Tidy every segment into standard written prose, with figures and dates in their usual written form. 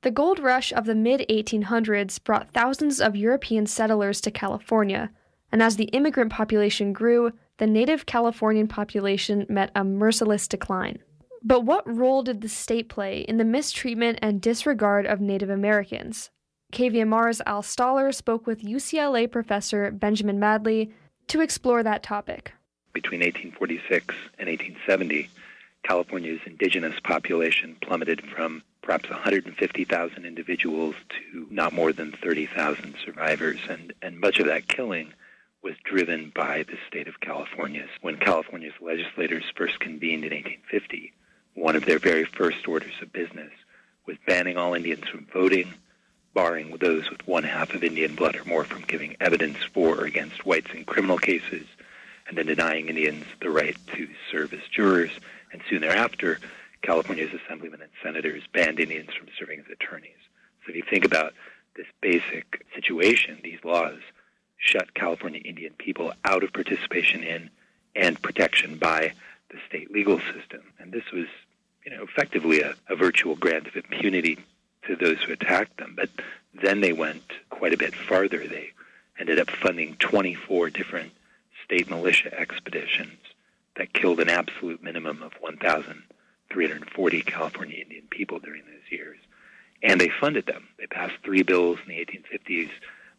The gold rush of the mid-1800s brought thousands of European settlers to California, and as the immigrant population grew, the native Californian population met a merciless decline. But what role did the state play in the mistreatment and disregard of Native Americans? KVMR's Al Stoller spoke with UCLA professor Benjamin Madley to explore that topic. Between 1846 and 1870, California's indigenous population plummeted from perhaps 150,000 individuals to not more than 30,000 survivors, and much of that killing was driven by the state of California. When California's legislators first convened in 1850, one of their very first orders of business was banning all Indians from voting, barring those with one half of Indian blood or more from giving evidence for or against whites in criminal cases, and then denying Indians the right to serve as jurors. And soon thereafter, California's assemblymen and senators banned Indians from serving as attorneys. So if you think about this basic situation, these laws shut California Indian people out of participation in and protection by the state legal system. And this was, effectively a virtual grant of impunity to those who attacked them. But then they went quite a bit farther. They ended up funding 24 different state militia expeditions that killed an absolute minimum of 1,340 California Indian people during those years. And they funded them. They passed 3 bills in the 1850s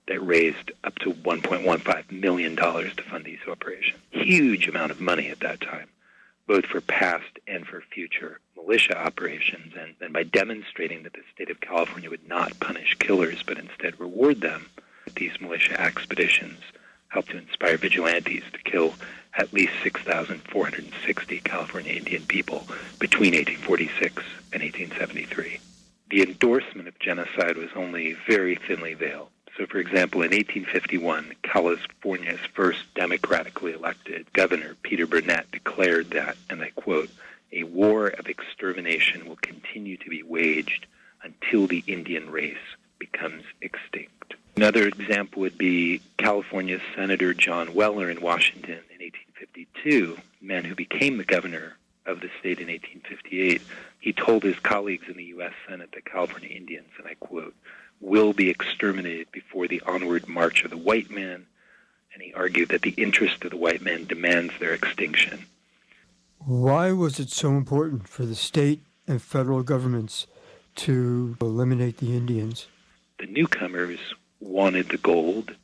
that raised up to $1.15 million to fund these operations. Huge amount of money at that time, both for past and for future militia operations. And by demonstrating that the state of California would not punish killers, but instead reward them, these militia expeditions helped to inspire vigilantes to kill at least 6,460 California Indian people between 1846 and 1873. The endorsement of genocide was only very thinly veiled. So, for example, in 1851, California's first democratically elected governor, Peter Burnett, declared that, and I quote, "A war of extermination will continue to be waged until the Indian race becomes extinct." Another example would be California's Senator John Weller in Washington in 1852, a man who became the governor of the state in 1858. He told his colleagues in the U.S. Senate that California Indians, and I quote, "will be exterminated before the onward march of the white man," and he argued that the interest of the white man demands their extinction. Why was it so important for the state and federal governments to eliminate the Indians? The newcomers wanted the gold,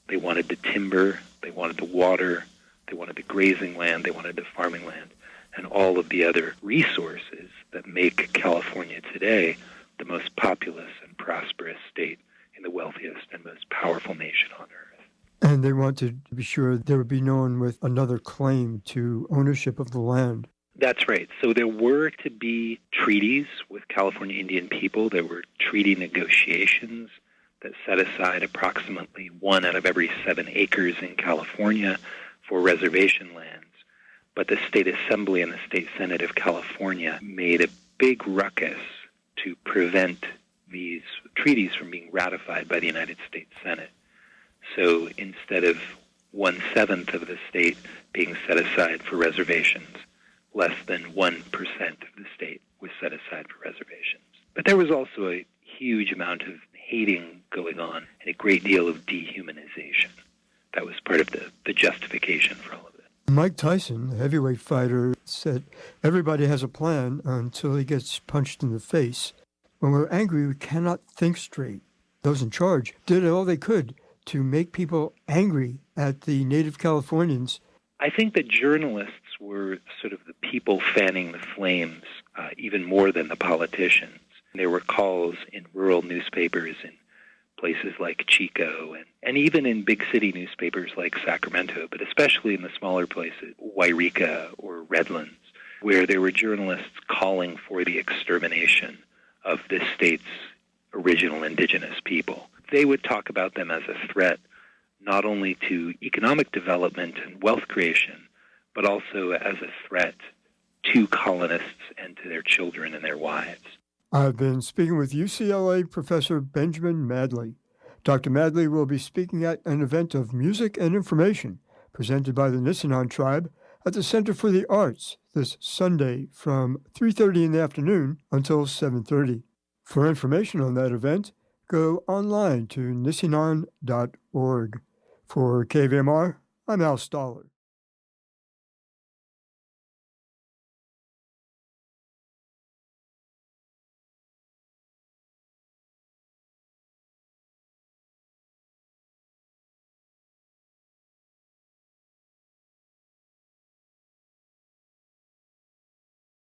they wanted the timber, they wanted the water, they wanted the grazing land, they wanted the farming land, and all of the other resources that make California today the most populous and prosperous state in the wealthiest and most powerful nation on earth. And they wanted to be sure there would be no one with another claim to ownership of the land. That's right. So there were to be treaties with California Indian people. There were treaty negotiations that set aside approximately 1 out of every 7 acres in California for reservation lands. But the State Assembly and the State Senate of California made a big ruckus to prevent these treaties from being ratified by the United States Senate. So instead of 1/7 of the state being set aside for reservations, less than 1% of the state was set aside for reservations. But there was also a huge amount of hating going on and a great deal of dehumanization. That was part of the justification for all of it. Mike Tyson, the heavyweight fighter, said everybody has a plan until he gets punched in the face. When we're angry, we cannot think straight. Those in charge did all they could to make people angry at the native Californians. I think that journalists were sort of the people fanning the flames, even more than the politicians. There were calls in rural newspapers in places like Chico and even in big city newspapers like Sacramento, but especially in the smaller places, Wairika or Redlands, where there were journalists calling for the extermination of this state's original indigenous people. They would talk about them as a threat not only to economic development and wealth creation, but also as a threat to colonists and to their children and their wives. I've been speaking with UCLA Professor Benjamin Madley. Dr. Madley will be speaking at an event of music and information presented by the Nisenan tribe at the Center for the Arts this Sunday from 3:30 in the afternoon until 7:30. For information on that event, go online to nisinan.org. For KVMR, I'm Al Stoller.